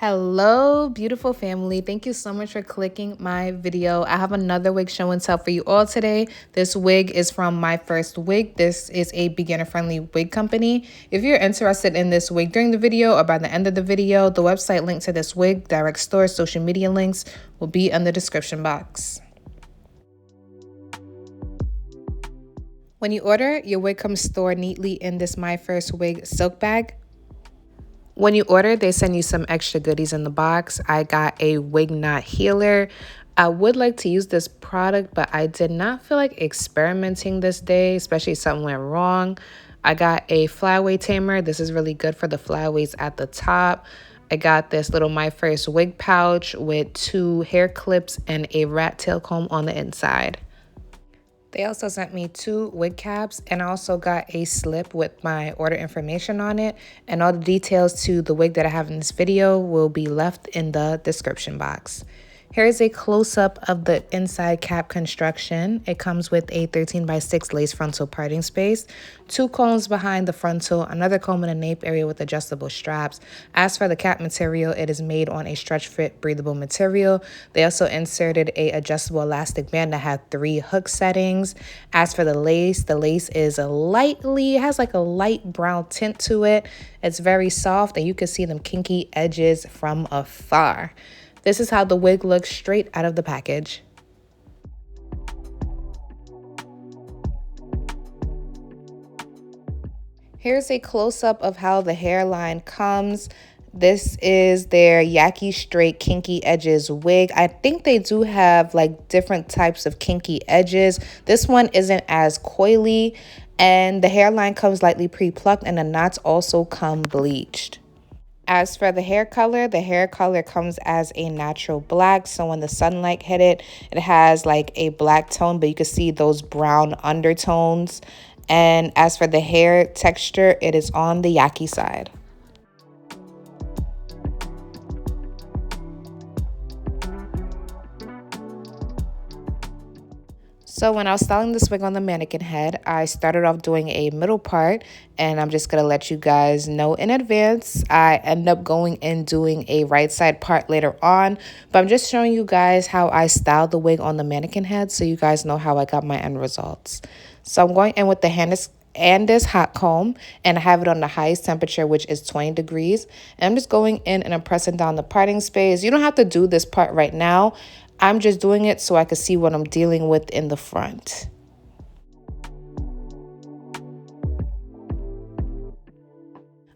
Hello, beautiful family. Thank you so much for clicking my video. I have another wig show and tell for you all today. This wig is from My First Wig. This is a beginner-friendly wig company. If you're interested in this wig during the video or by the end of the video, the website link to this wig, direct store, social media links will be in the description box. When you order, your wig comes stored neatly in this My First Wig silk bag. When you order, they send you some extra goodies in the box. I got a wig knot healer. I would like to use this product, but I did not feel like experimenting this day, especially if something went wrong. I got a flyaway tamer. This is really good for the flyaways at the top. I got this little My First Wig pouch with 2 hair clips and a rat tail comb on the inside. They also sent me 2 wig caps, and I also got a slip with my order information on it, and all the details to the wig that I have in this video will be left in the description box. Here's a close-up of the inside cap construction. It comes with a 13x6 lace frontal parting space, 2 combs behind the frontal, another comb in the nape area with adjustable straps. As for the cap material, it is made on a stretch fit breathable material. They also inserted a adjustable elastic band that had 3 hook settings. As for the lace is it has like a light brown tint to it. It's very soft, and you can see them kinky edges from afar. This is how the wig looks straight out of the package. Here's a close-up of how the hairline comes. This is their Yaki straight kinky edges wig. I think they do have like different types of kinky edges. This one isn't as coily, and the hairline comes lightly pre-plucked, and the knots also come bleached. As for the hair color comes as a natural black. So when the sunlight hit it, it has like a black tone, but you can see those brown undertones. And as for the hair texture, it is on the Yaki side. So when I was styling this wig on the mannequin head, I started off doing a middle part, and I'm just going to let you guys know in advance. I end up going and doing a right side part later on, but I'm just showing you guys how I styled the wig on the mannequin head so you guys know how I got my end results. So I'm going in with the Andis hot comb, and I have it on the highest temperature, which is 20 degrees. And I'm just going in and I'm pressing down the parting space. You don't have to do this part right now. I'm just doing it so I can see what I'm dealing with in the front.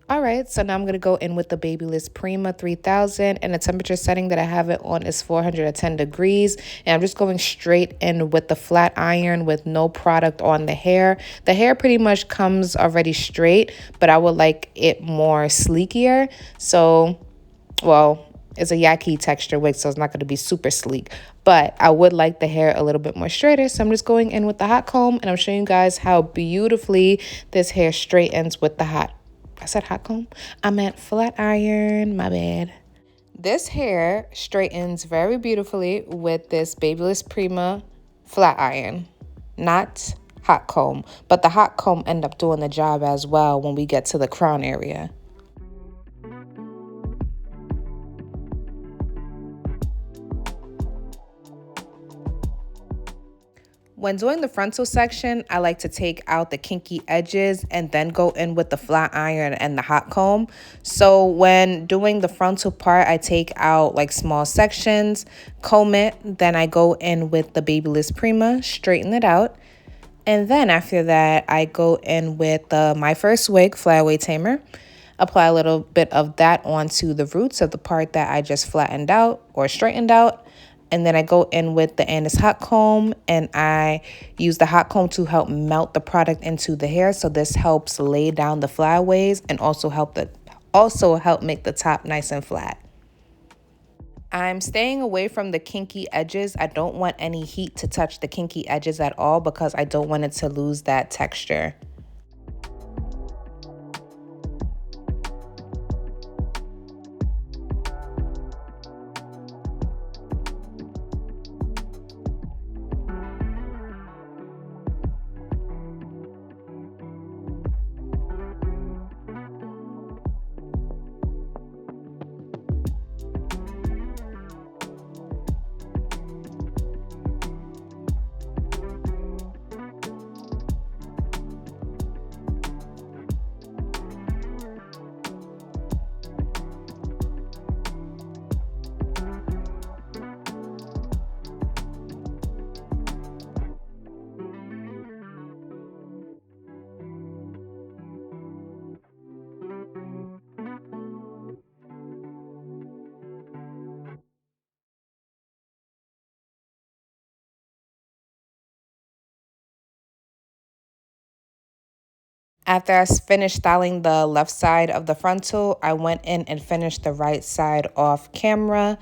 Alright, so now I'm going to go in with the Babyless Prima 3000, and the temperature setting that I have it on is 410 degrees. And I'm just going straight in with the flat iron with no product on the hair. The hair pretty much comes already straight, but I would like it more sleekier. So, well, it's a Yaki texture wig, so it's not going to be super sleek. But I would like the hair a little bit more straighter, so I'm just going in with the hot comb, and I'm showing you guys how beautifully this hair straightens with the hot comb? I meant flat iron, my bad. This hair straightens very beautifully with this Babyless Prima flat iron, not hot comb. But the hot comb end up doing the job as well when we get to the crown area. When doing the frontal section, I like to take out the kinky edges and then go in with the flat iron and the hot comb. So when doing the frontal part, I take out like small sections, comb it, then I go in with the Babyless Prima, straighten it out. And then after that, I go in with the My First Wig flyaway tamer. Apply a little bit of that onto the roots of the part that I just flattened out or straightened out. And then I go in with the Andis hot comb, and I use the hot comb to help melt the product into the hair. So this helps lay down the flyaways and also help make the top nice and flat. I'm staying away from the kinky edges. I don't want any heat to touch the kinky edges at all because I don't want it to lose that texture. After I finished styling the left side of the frontal, I went in and finished the right side off camera,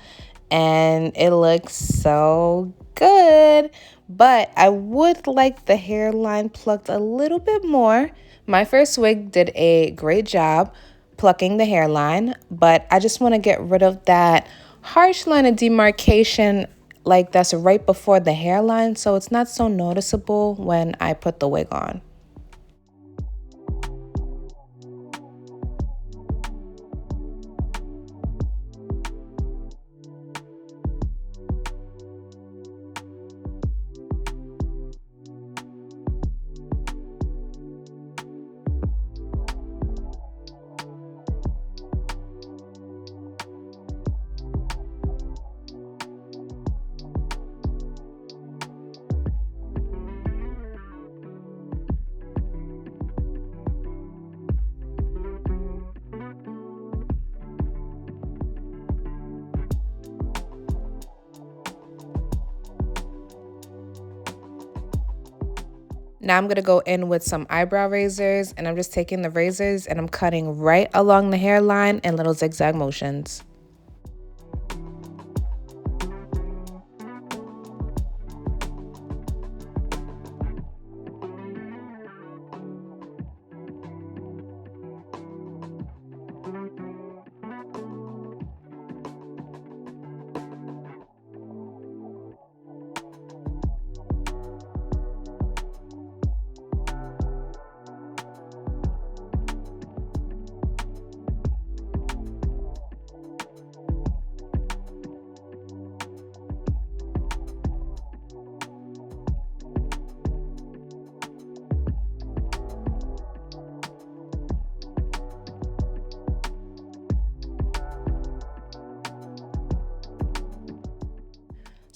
and it looks so good. But I would like the hairline plucked a little bit more. My first wig did a great job plucking the hairline, but I just want to get rid of that harsh line of demarcation like that's right before the hairline, so it's not so noticeable when I put the wig on. Now I'm going to go in with some eyebrow razors, and I'm just taking the razors and I'm cutting right along the hairline in little zigzag motions.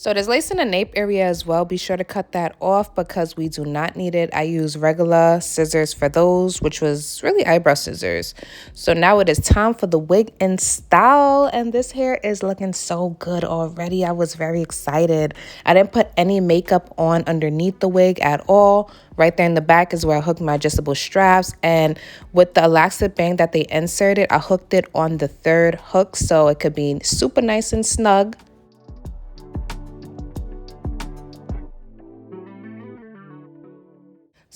So there's lace in the nape area as well. Be sure to cut that off because we do not need it. I use regular scissors for those, which was really eyebrow scissors. So now it is time for the wig install, and this hair is looking so good already. I was very excited. I didn't put any makeup on underneath the wig at all. Right there in the back is where I hooked my adjustable straps, and with the elastic band that they inserted, I hooked it on the third hook so it could be super nice and snug.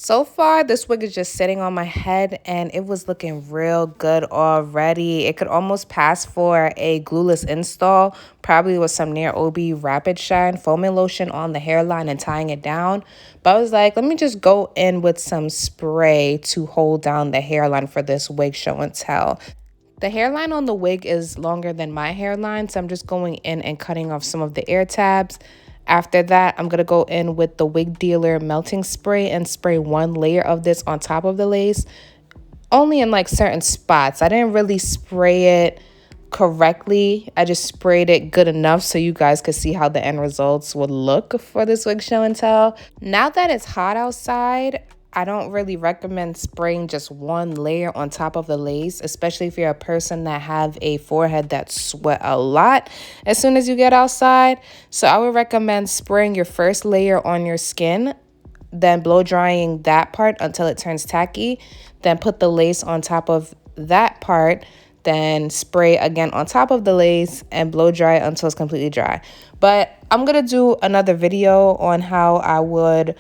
So far, this wig is just sitting on my head and it was looking real good already. It could almost pass for a glueless install, probably with some Near OB Rapid Shine foaming lotion on the hairline and tying it down. But I was like, let me just go in with some spray to hold down the hairline for this wig show and tell. The hairline on the wig is longer than my hairline, so I'm just going in and cutting off some of the air tabs. After that, I'm going to go in with the Wig Dealer melting spray and spray one layer of this on top of the lace, only in like certain spots. I didn't really spray it correctly. I just sprayed it good enough so you guys could see how the end results would look for this wig show and tell. Now that it's hot outside, I don't really recommend spraying just one layer on top of the lace, especially if you're a person that have a forehead that sweat a lot as soon as you get outside. So I would recommend spraying your first layer on your skin, then blow drying that part until it turns tacky, then put the lace on top of that part, then spray again on top of the lace and blow dry until it's completely dry. But I'm gonna do another video on how I would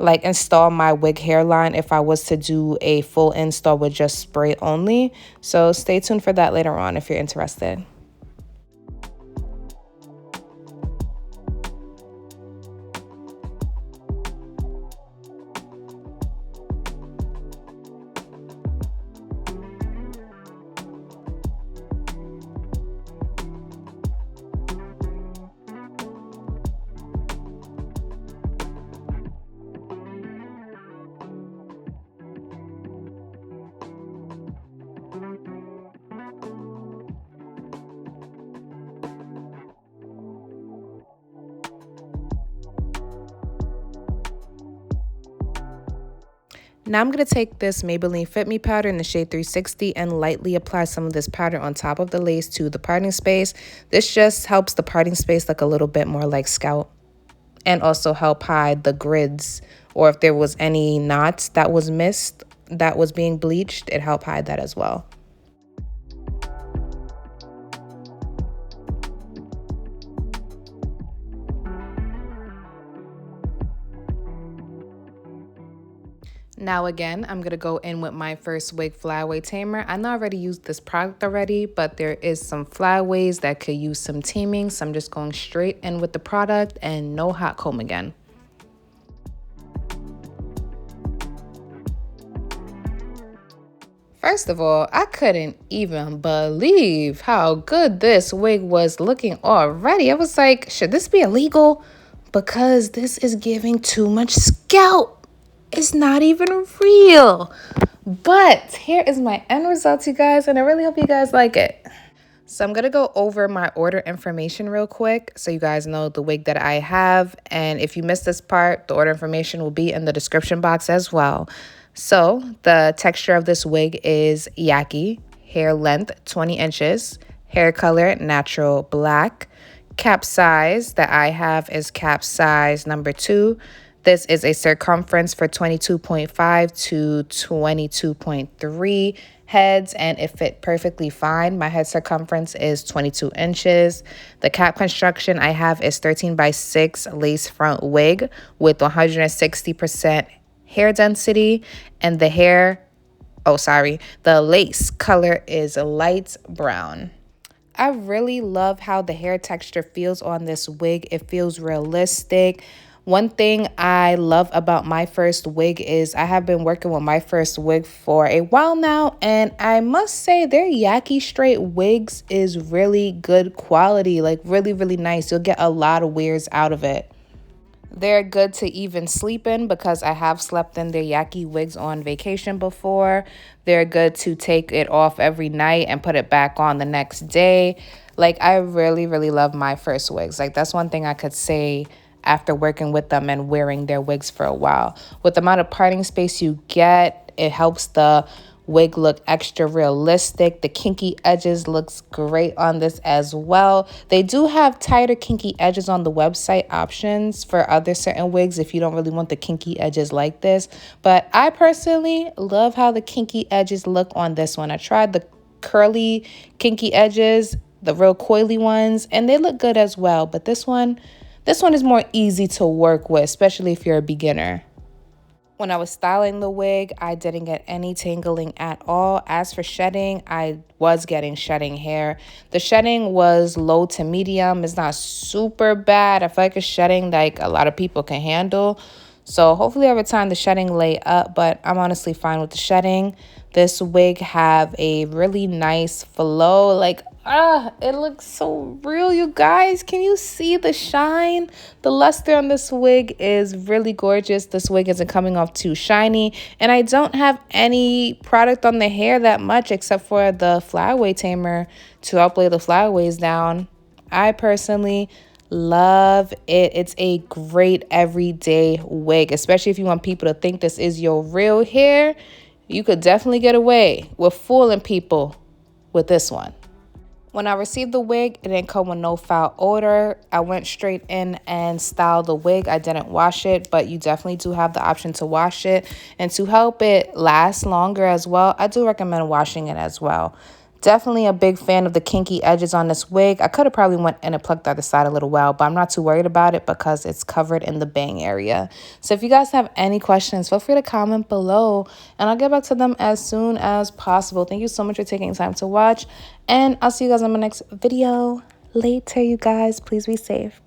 like install my wig hairline if I was to do a full install with just spray only. So stay tuned for that later on if you're interested. Now I'm going to take this Maybelline Fit Me powder in the shade 360 and lightly apply some of this powder on top of the lace to the parting space. This just helps the parting space look a little bit more like Scalp and also help hide the grids or if there was any knots that was missed that was being bleached, it helped hide that as well. Now again, I'm going to go in with my first wig flyaway tamer. I know I already used this product already, but there is some flyaways that could use some taming. So I'm just going straight in with the product and no hot comb again. First of all, I couldn't even believe how good this wig was looking already. I was like, should this be illegal? Because this is giving too much scalp. It's not even real. But here is my end result, you guys, and I really hope you guys like it. So I'm going to go over my order information real quick so you guys know the wig that I have. And if you missed this part, the order information will be in the description box as well. So the texture of this wig is Yaki, hair length 20 inches, hair color natural black, cap size that I have is cap size number 2. This is a circumference for 22.5 to 22.3 heads, and it fit perfectly fine. My head circumference is 22 inches. The cap construction I have is 13 by 6 lace front wig with 160% hair density, and the lace color is light brown. I really love how the hair texture feels on this wig. It feels realistic. One thing I love about my first wig is I have been working with my first wig for a while now, and I must say their Yaki straight wigs is really good quality, like really, really nice. You'll get a lot of wears out of it. They're good to even sleep in because I have slept in their Yaki wigs on vacation before. They're good to take it off every night and put it back on the next day. Like, I really, really love my first wigs. Like, that's one thing I could say after working with them and wearing their wigs for a while. With the amount of parting space you get, it helps the wig look extra realistic. The kinky edges looks great on this as well. They do have tighter kinky edges on the website options for other certain wigs if you don't really want the kinky edges like this. But I personally love how the kinky edges look on this one. I tried the curly kinky edges, the real coily ones, and they look good as well. But this one is more easy to work with, especially if you're a beginner. When I was styling the wig, I didn't get any tangling at all. As for shedding, I was getting shedding hair. The shedding was low to medium. It's not super bad. I feel like it's shedding like a lot of people can handle. So hopefully over time the shedding lay up, but I'm honestly fine with the shedding. This wig have a really nice flow. Like, it looks so real, you guys. Can you see the shine? The luster on this wig is really gorgeous. This wig isn't coming off too shiny, and I don't have any product on the hair that much except for the flyaway tamer to help lay the flyaways down. I personally love it. It's a great everyday wig, especially if you want people to think this is your real hair. You could definitely get away with fooling people with this one. When I received the wig, it didn't come with no foul odor. I went straight in and styled the wig. I didn't wash it, but you definitely do have the option to wash it. And to help it last longer as well, I do recommend washing it as well. Definitely a big fan of the kinky edges on this wig. I could have probably went in and plucked the other side a little while, but I'm not too worried about it because it's covered in the bang area. So if you guys have any questions, feel free to comment below and I'll get back to them as soon as possible. Thank you so much for taking time to watch, and I'll see you guys in my next video later, you guys. Please be safe.